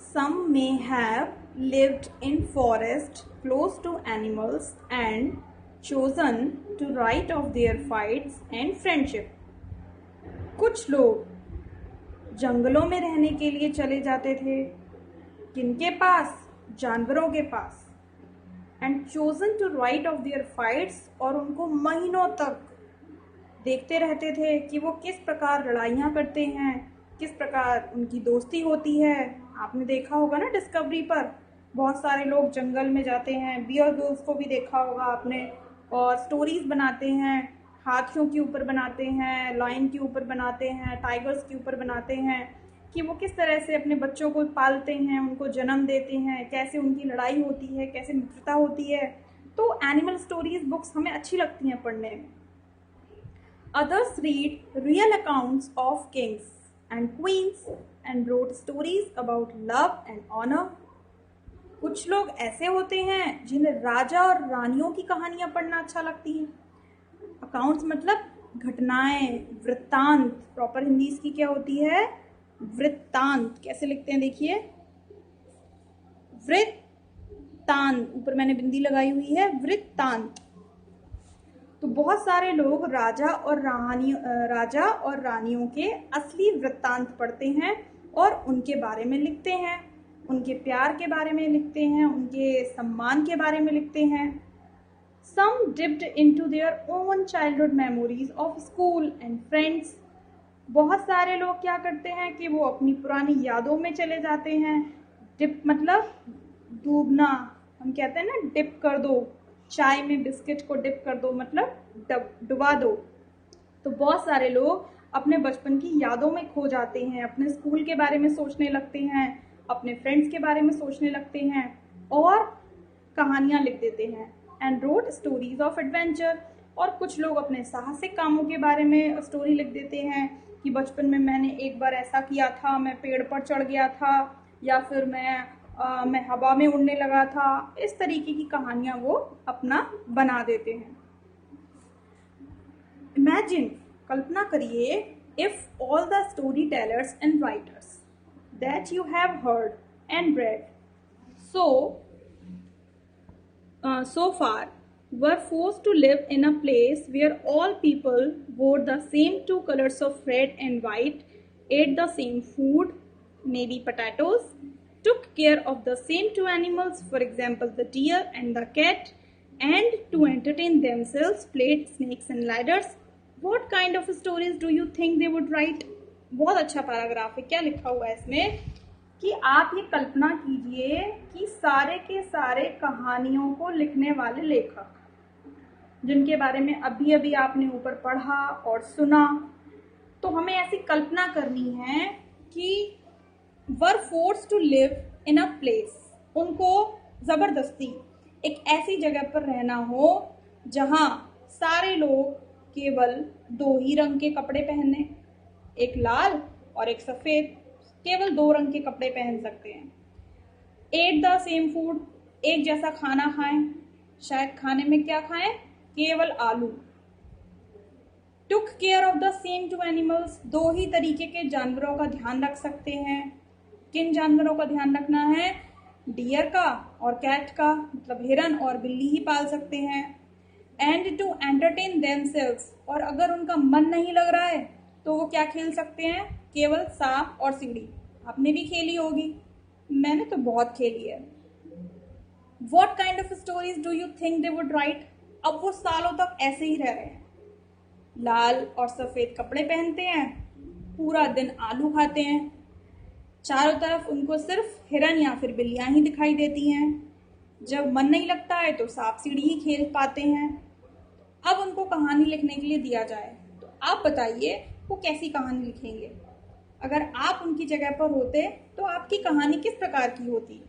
Some may have lived in forest close to animals and chosen to write of their fights and friendship. कुछ लोग जंगलों में रहने के लिए चले जाते थे, किनके पास? जानवरों के पास. And chosen to write off their fights, और उनको महीनों तक देखते रहते थे कि वो किस प्रकार लड़ाइयाँ करते हैं, किस प्रकार उनकी दोस्ती होती है. आपने देखा होगा ना डिस्कवरी पर, बहुत सारे लोग जंगल में जाते हैं. बियर ग्रिल्स को भी देखा होगा आपने, और स्टोरीज बनाते हैं. हाथियों के ऊपर बनाते हैं, लायन के ऊपर बनाते हैं, टाइगर्स के ऊपर बनाते हैं कि वो किस तरह से अपने बच्चों को पालते हैं, उनको जन्म देते हैं, कैसे उनकी लड़ाई होती है, कैसे मित्रता होती है. तो एनिमल स्टोरीज बुक्स हमें अच्छी लगती हैं पढ़ने में. Others read real accounts of kings and queens and wrote stories about love and honour. कुछ लोग ऐसे होते हैं जिन्हें राजा और रानियों की कहानियां पढ़ना अच्छा लगती है. अकाउंट्स मतलब घटनाएं, वृत्तांत. प्रॉपर हिंदी इसकी क्या होती है? वृत्तांत. कैसे लिखते हैं देखिए, वृत्तांत. ऊपर मैंने बिंदी लगाई हुई है, वृत्तांत. तो बहुत सारे लोग राजा और रानियों के असली वृत्तांत पढ़ते हैं और उनके बारे में लिखते हैं, उनके प्यार के बारे में लिखते हैं, उनके सम्मान के बारे में लिखते हैं. Some dipped into their own childhood memories of school and friends. बहुत सारे लोग क्या करते हैं कि वो अपनी पुरानी यादों में चले जाते हैं. डिप मतलब डूबना. हम कहते हैं ना डिप कर दो, चाय में बिस्किट को डिप कर दो मतलब डुबा दो. तो बहुत सारे लोग अपने बचपन की यादों में खो जाते हैं, अपने स्कूल के बारे में सोचने लगते हैं, अपने फ्रेंड्स के बारे में सोचने लगते हैं और कहानियाँ लिख देते हैं. And wrote stories of adventure. और कुछ लोग अपने साहसिक कामों के बारे में स्टोरी लिख देते हैं कि बचपन में मैंने एक बार ऐसा किया था, मैं पेड़ पर चढ़ गया था, या फिर मैं हवा में उड़ने लगा था. इस तरीके की कहानियाँ वो अपना बना देते हैं. इमेजिन, कल्पना करिए, if all the story tellers and writers that you have heard and red so far were forced to live in a place where all people wore the same two colors of red and white, ate the same food, maybe potatoes, took care of the same two animals, for example the deer and the cat, and to entertain themselves played snakes and ladders. What kind of stories do you think they would write? बहुत अच्छा paragraph है. क्या लिखा हुआ है इसमें कि आप ये कल्पना कीजिए कि सारे के सारे कहानियों को लिखने वाले लेखक, जिनके बारे में अभी अभी आपने ऊपर पढ़ा और सुना, तो हमें ऐसी कल्पना करनी है कि were force to live in a place. उनको ज़बरदस्ती एक ऐसी जगह पर रहना हो जहाँ सारे लोग केवल दो ही रंग के कपड़े पहने, एक लाल और एक सफ़ेद. केवल दो रंग के कपड़े पहन सकते हैं. एट द सेम फूड, एक जैसा खाना खाएं. शायद खाने में क्या खाएं? केवल आलू. Took care of the same two animals, दो ही तरीके के जानवरों का ध्यान रख सकते हैं. किन जानवरों का ध्यान रखना है? डियर का और कैट का, मतलब हिरन और बिल्ली ही पाल सकते हैं. एंड टू एंटरटेन देमसेल्व्स, और अगर उनका मन नहीं लग रहा है तो वो क्या खेल सकते हैं? केवल सांप और सीढ़ी. आपने भी खेली होगी, मैंने तो बहुत खेली है. What kind of stories do you think they would write? अब वो सालों तक ऐसे ही रह रहे हैं, लाल और सफ़ेद कपड़े पहनते हैं, पूरा दिन आलू खाते हैं, चारों तरफ उनको सिर्फ हिरन या फिर बिल्लियाँ ही दिखाई देती हैं. जब मन नहीं लगता है तो सांप सीढ़ी ही खेल पाते हैं. अब उनको कहानी लिखने के लिए दिया जाए तो आप बताइए वो कैसी कहानी लिखेंगे? अगर आप उनकी जगह पर होते तो आपकी कहानी किस प्रकार की होती?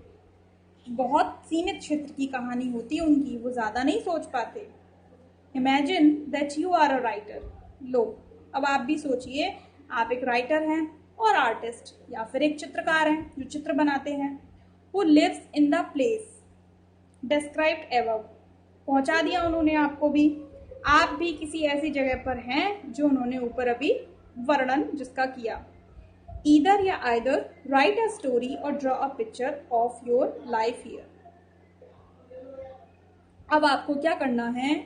बहुत सीमित क्षेत्र की कहानी होती उनकी, वो ज़्यादा नहीं सोच पाते. Imagine that you are a writer. लो, अब आप भी सोचिए, आप एक राइटर हैं और आर्टिस्ट या फिर एक चित्रकार हैं जो चित्र बनाते हैं. Who lives in the place described above. पहुंचा दिया उन्होंने आपको भी. आप भी किसी ऐसी जगह पर हैं जो उन्होंने ऊपर अभी वर्णन जिसका किया. ईदर या आइदर राइट अ स्टोरी और draw a picture of your life here. अब आपको क्या करना है,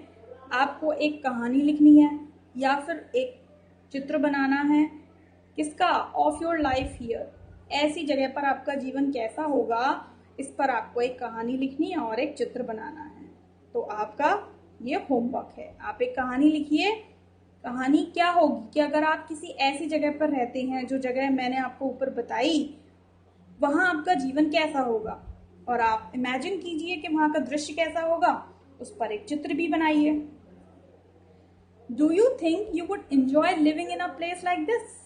आपको एक कहानी लिखनी है या फिर एक चित्र बनाना है। किसका? ऑफ योर लाइफ हियर, ऐसी जगह पर आपका जीवन कैसा होगा, इस पर आपको एक कहानी लिखनी है और एक चित्र बनाना है। तो आपका ये होमवर्क है, आप एक कहानी लिखिए। कहानी क्या होगी कि अगर आप किसी ऐसी जगह पर रहते हैं, जो जगह मैंने आपको ऊपर बताई, वहां आपका जीवन कैसा होगा और आप इमेजिन कीजिए कि वहां का दृश्य कैसा होगा, उस पर एक चित्र भी बनाइए। Do you think you would enjoy living in a place like this?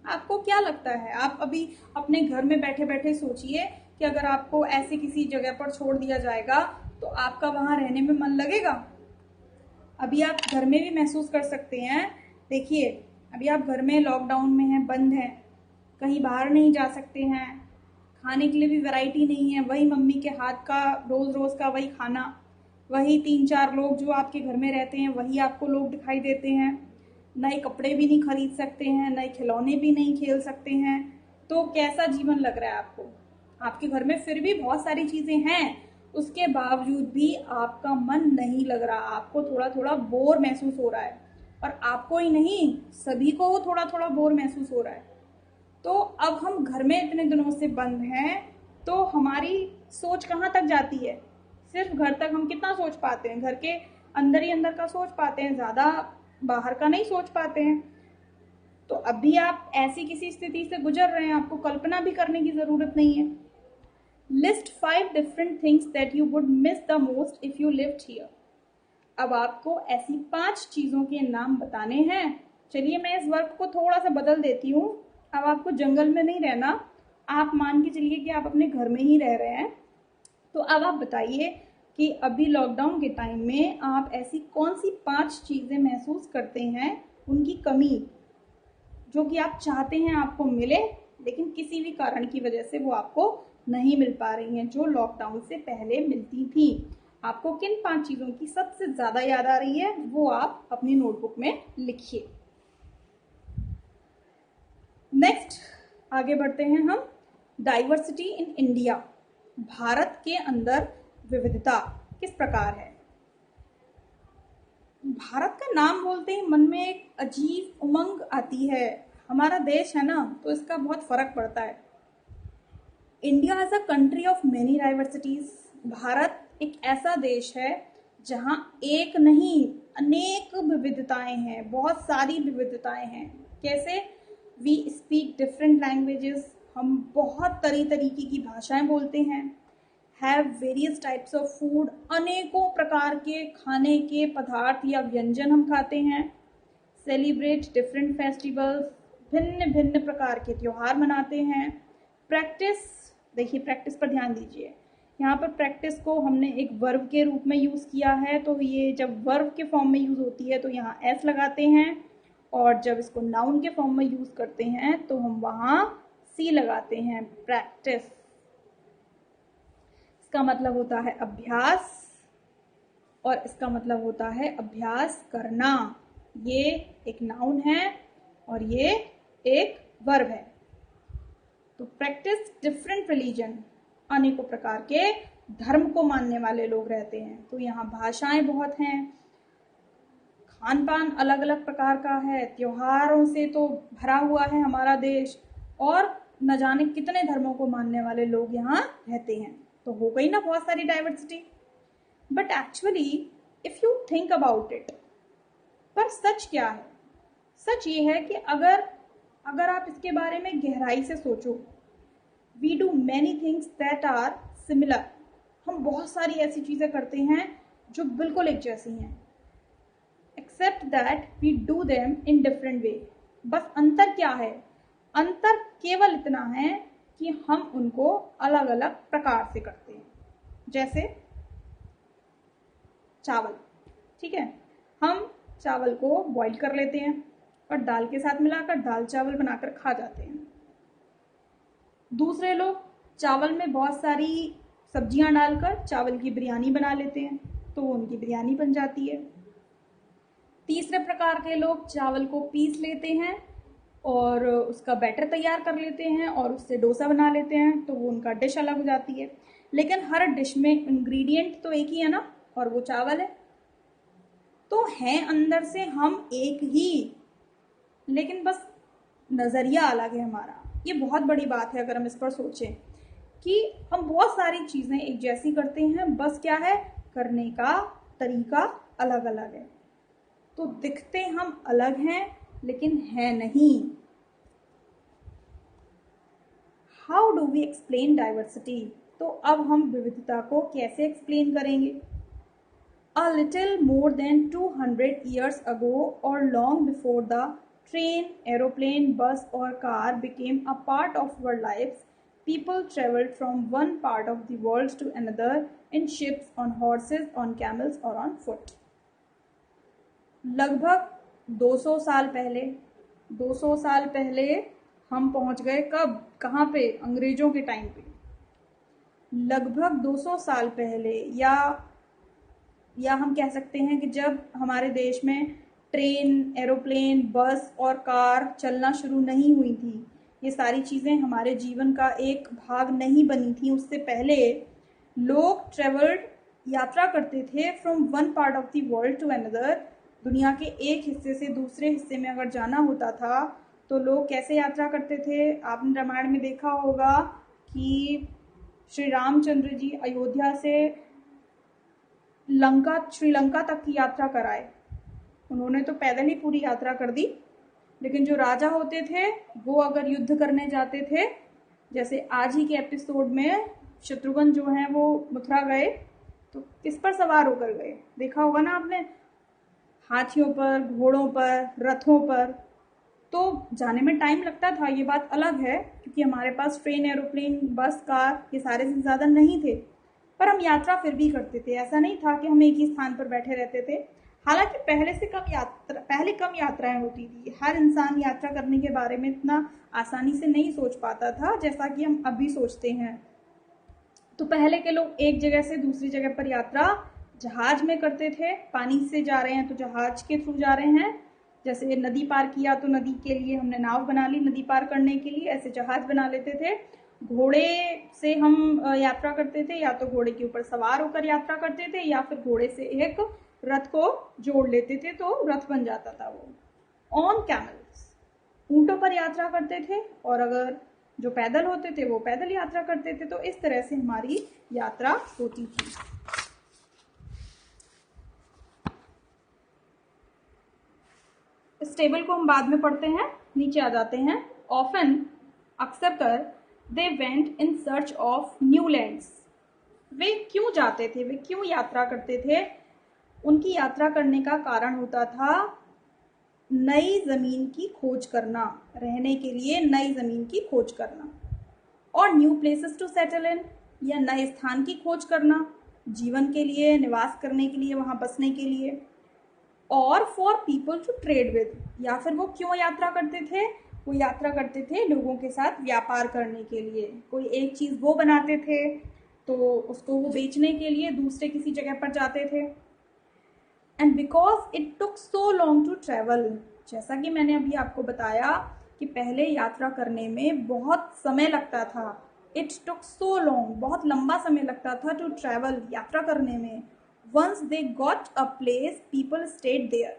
आपको क्या लगता है? आप अभी अपने घर में बैठे बैठे सोचिए कि अगर आपको ऐसे किसी जगह पर छोड़ दिया जाएगा तो आपका वहां रहने में मन लगेगा? अभी आप घर में भी महसूस कर सकते हैं। देखिए, अभी आप घर में लॉकडाउन में हैं, बंद हैं, कहीं बाहर नहीं जा सकते हैं, खाने के लिए भी वैरायटी नहीं है, वही मम्मी के हाथ का रोज रोज का वही खाना, वही 3-4 लोग जो आपके घर में रहते हैं, वही आपको लोग दिखाई देते हैं। नए कपड़े भी नहीं खरीद सकते हैं, नए खिलौने भी नहीं खेल सकते हैं। तो कैसा जीवन लग रहा है आपको? आपके घर में फिर भी बहुत सारी चीजें हैं, उसके बावजूद भी आपका मन नहीं लग रहा, आपको थोड़ा थोड़ा बोर महसूस हो रहा है। और आपको ही नहीं, सभी को थोड़ा थोड़ा बोर महसूस हो रहा है। तो अब हम घर में इतने दिनों से बंद हैं, तो हमारी सोच कहाँ तक जाती है? सिर्फ घर तक हम कितना सोच पाते हैं? घर के अंदर ही अंदर का सोच पाते हैं, ज्यादा बाहर का नहीं सोच पाते हैं। तो अभी आप ऐसी किसी स्थिति से गुजर रहे हैं, आपको कल्पना भी करने की जरूरत नहीं है। List 5 different things that you would miss the most if you lived here. अब आपको ऐसी 5 चीजों के नाम बताने हैं। चलिए मैं इस वर्क को थोड़ा सा बदल देती हूँ। अब आपको जंगल में नहीं रहना, आप मान के चलिए कि आप अपने घर में ही रह रहे हैं। तो अब आप बताइए कि अभी लॉकडाउन के टाइम में आप ऐसी कौन सी 5 चीजें महसूस करते हैं, उनकी कमी, जो कि आप चाहते हैं आपको मिले, लेकिन किसी भी कारण की वजह से वो आपको नहीं मिल पा रही हैं, जो लॉकडाउन से पहले मिलती थी। आपको किन 5 चीजों की सबसे ज्यादा याद आ रही है, वो आप अपनी नोटबुक में लिखिए। नेक्स्ट आगे बढ़ते हैं हम। डाइवर्सिटी इन इंडिया, भारत के अंदर विविधता किस प्रकार है? भारत का नाम बोलते ही मन में एक अजीब उमंग आती है। हमारा देश है ना, तो इसका बहुत फर्क पड़ता है। India is a country of many diversities. Bharat एक ऐसा देश है जहां एक नहीं अनेक विविधताएं हैं, बहुत सारी विविधताएं हैं। कैसे? वी स्पीक डिफरेंट लैंग्वेजेस, हम बहुत तरीके की भाषाएं बोलते हैं। Have various types of food, अनेकों प्रकार के खाने के पदार्थ या व्यंजन हम खाते हैं। सेलिब्रेट डिफरेंट फेस्टिवल्स, भिन्न भिन्न प्रकार के त्योहार मनाते हैं। प्रैक्टिस, देखिए प्रैक्टिस पर ध्यान दीजिए। यहाँ पर प्रैक्टिस को हमने एक वर्ब के रूप में यूज किया है, तो ये जब वर्ब के फॉर्म में यूज होती है तो यहाँ एस लगाते हैं, और जब इसको नाउन के फॉर्म में यूज करते हैं तो हम वहां सी लगाते हैं, प्रैक्टिस। इसका मतलब होता है अभ्यास, और इसका मतलब होता है अभ्यास करना। ये एक नाउन है और ये एक वर्ब है। तो प्रैक्टिस डिफरेंट रिलीजन, अनेकों प्रकार के धर्म को मानने वाले लोग रहते हैं। तो यहाँ भाषाएं बहुत हैं, खान पान अलग अलग प्रकार का है, त्योहारों से तो भरा हुआ है हमारा देश, और न जाने कितने धर्मों को मानने वाले लोग यहाँ रहते हैं। तो हो गई ना बहुत सारी diversity. But actually if you think about it, पर सच क्या है? सच ये है कि अगर आप इसके बारे में गहराई से सोचो, we do many things that are similar. हम बहुत सारी ऐसी चीजें करते हैं जो बिल्कुल एक जैसी हैं, except that we do them in different way. बस अंतर क्या है? अंतर केवल इतना है कि हम उनको अलग अलग प्रकार से करते हैं। जैसे चावल, ठीक है, हम चावल को बॉईल कर लेते हैं और दाल के साथ मिलाकर दाल चावल बनाकर खा जाते हैं। दूसरे लोग चावल में बहुत सारी सब्जियां डालकर चावल की बिरयानी बना लेते हैं, तो उनकी बिरयानी बन जाती है। तीसरे प्रकार के लोग चावल को पीस लेते हैं और उसका बैटर तैयार कर लेते हैं और उससे डोसा बना लेते हैं, तो वो उनका डिश अलग हो जाती है। लेकिन हर डिश में इंग्रेडिएंट तो एक ही है ना, और वो चावल है। तो हैं अंदर से हम एक ही, लेकिन बस नज़रिया अलग है हमारा। ये बहुत बड़ी बात है अगर हम इस पर सोचें कि हम बहुत सारी चीज़ें एक जैसी करते हैं, बस क्या है, करने का तरीका अलग अलग है। तो दिखते हम अलग हैं लेकिन है नहीं। How do we explain diversity? तो अब हम विविधता को कैसे एक्सप्लेन करेंगे? A little more than 200 years ago, or long before the train, aeroplane, bus or car became a part of our lives, people traveled from one part of the world to another in ships, on horses, on camels or on foot. लगभग 200 साल पहले, 200 साल पहले हम पहुंच गए कब, कहाँ पे? अंग्रेजों के टाइम पे। लगभग 200 साल पहले, या हम कह सकते हैं कि जब हमारे देश में ट्रेन, एरोप्लेन, बस और कार चलना शुरू नहीं हुई थी, ये सारी चीज़ें हमारे जीवन का एक भाग नहीं बनी थी, उससे पहले लोग ट्रेवल्ड, यात्रा करते थे from one part of the world to another. दुनिया के एक हिस्से से दूसरे हिस्से में अगर जाना होता था तो लोग कैसे यात्रा करते थे? आपने रामायण में देखा होगा कि श्री रामचंद्र जी अयोध्या से श्रीलंका तक की यात्रा कराए। उन्होंने तो पैदल ही पूरी यात्रा कर दी, लेकिन जो राजा होते थे वो अगर युद्ध करने जाते थे, जैसे आज ही के एपिसोड में शत्रुघ्न जो हैं वो मथुरा गए, तो किस पर सवार होकर गए? देखा होगा ना आपने, हाथियों पर, घोड़ों पर, रथों पर। तो जाने में टाइम लगता था, ये बात अलग है, क्योंकि हमारे पास ट्रेन, एरोप्लेन, बस, कार, ये सारे संसाधन नहीं थे, पर हम यात्रा फिर भी करते थे। ऐसा नहीं था कि हम एक ही स्थान पर बैठे रहते थे। हालांकि पहले कम यात्राएं होती थी। हर इंसान यात्रा करने के बारे में इतना आसानी से नहीं सोच पाता था जैसा कि हम अभी सोचते हैं। तो पहले के लोग एक जगह से दूसरी जगह पर यात्रा जहाज में करते थे। पानी से जा रहे हैं तो जहाज के थ्रू जा रहे हैं। जैसे नदी पार किया तो नदी के लिए हमने नाव बना ली, नदी पार करने के लिए ऐसे जहाज बना लेते थे। घोड़े से हम यात्रा करते थे, या तो घोड़े के ऊपर सवार होकर यात्रा करते थे, या फिर घोड़े से एक रथ को जोड़ लेते थे तो रथ बन जाता था वो। ऑन कैमल्स, ऊंटों पर यात्रा करते थे, और अगर जो पैदल होते थे वो पैदल यात्रा करते थे। तो इस तरह से हमारी यात्रा होती थी। इस टेबल को हम बाद में पढ़ते हैं, नीचे आ जाते हैं। ऑफन, अक्सर कर, they went in search of new lands. वे क्यों जाते थे, वे क्यों यात्रा करते थे? उनकी यात्रा करने का कारण होता था नई जमीन की खोज करना, रहने के लिए नई जमीन की खोज करना, और new places to settle in, या नए स्थान की खोज करना, जीवन के लिए, निवास करने के लिए, वहां बसने के लिए। और for people to trade with, या फिर वो क्यों यात्रा करते थे? वो यात्रा करते थे लोगों के साथ व्यापार करने के लिए। कोई एक चीज़ वो बनाते थे तो उसको वो बेचने के लिए दूसरे किसी जगह पर जाते थे। And because it took so long to travel, जैसा कि मैंने अभी आपको बताया कि पहले यात्रा करने में बहुत समय लगता था। इट टुक सो लॉन्ग, बहुत लंबा समय लगता था टू ट्रेवल, यात्रा करने में। Once they got a place people stayed there,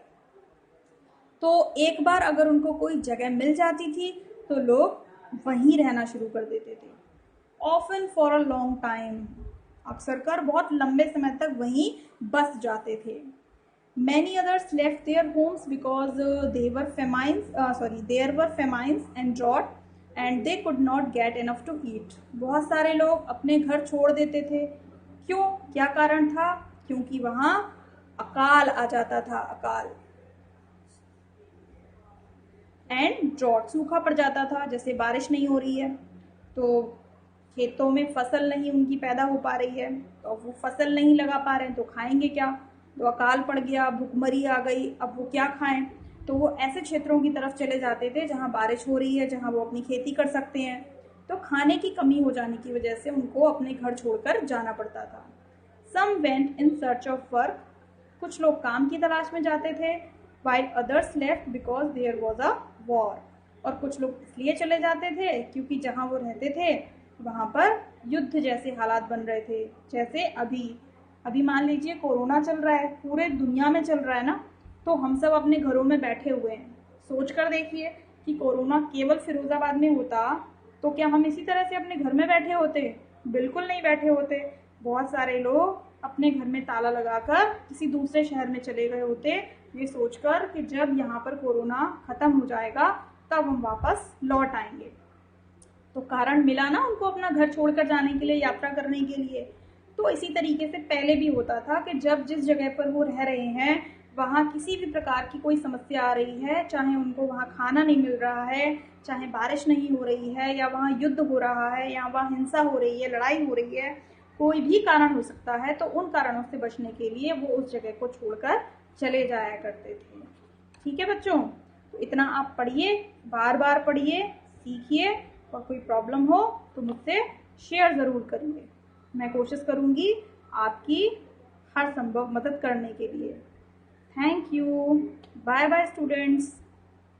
तो एक बार अगर उनको कोई जगह मिल जाती थी तो लोग वहीं रहना शुरू कर देते थे। Often for a long time, अक्सर कर बहुत लंबे समय तक वहीं बस जाते थे। Many others left their homes because there were famines and drought and they could not get enough to eat. बहुत सारे लोग अपने घर छोड़ देते थे। क्यों, क्या कारण था? क्योंकि वहां अकाल आ जाता था, अकाल। एंड ड्रॉट, सूखा पड़ जाता था, जैसे बारिश नहीं हो रही है तो खेतों में फसल नहीं उनकी पैदा हो पा रही है, तो वो फसल नहीं लगा पा रहे हैं तो खाएंगे क्या? तो अकाल पड़ गया, भुखमरी आ गई, अब वो क्या खाएं? तो वो ऐसे क्षेत्रों की तरफ चले जाते थे जहां बारिश हो रही है, जहां वो अपनी खेती कर सकते हैं। तो खाने की कमी हो जाने की वजह से उनको अपने घर छोड़कर जाना पड़ता था। Some went in search of work, कुछ लोग काम की तलाश में जाते थे। while others left because there was a war, और कुछ लोग इसलिए चले जाते थे क्योंकि जहाँ वो रहते थे वहाँ पर युद्ध जैसे हालात बन रहे थे। जैसे अभी अभी मान लीजिए कोरोना चल रहा है, पूरे दुनिया में चल रहा है ना, तो हम सब अपने घरों में बैठे हुए हैं। सोच कर देखिए कि कोरोना केवल फिरोजाबाद में होता तो क्या हम इसी तरह से अपने घर में बैठे होते? बिल्कुल नहीं बैठे होते। बहुत सारे लोग अपने घर में ताला लगाकर किसी दूसरे शहर में चले गए होते, ये सोचकर कि जब यहाँ पर कोरोना खत्म हो जाएगा तब हम वापस लौट आएंगे। तो कारण मिला ना उनको अपना घर छोड़कर जाने के लिए, यात्रा करने के लिए। तो इसी तरीके से पहले भी होता था कि जब जिस जगह पर वो रह रहे हैं वहाँ किसी भी प्रकार की कोई समस्या आ रही है, चाहे उनको वहाँ खाना नहीं मिल रहा है, चाहे बारिश नहीं हो रही है, या वहाँ युद्ध हो रहा है, या वहाँ हिंसा हो रही है, लड़ाई हो रही है, कोई भी कारण हो सकता है, तो उन कारणों से बचने के लिए वो उस जगह को छोड़कर चले जाया करते थे। ठीक है बच्चों, तो इतना आप पढ़िए, बार बार पढ़िए, सीखिए, और कोई प्रॉब्लम हो तो मुझसे शेयर ज़रूर करिए। मैं कोशिश करूँगी आपकी हर संभव मदद करने के लिए। Thank you. Bye bye students.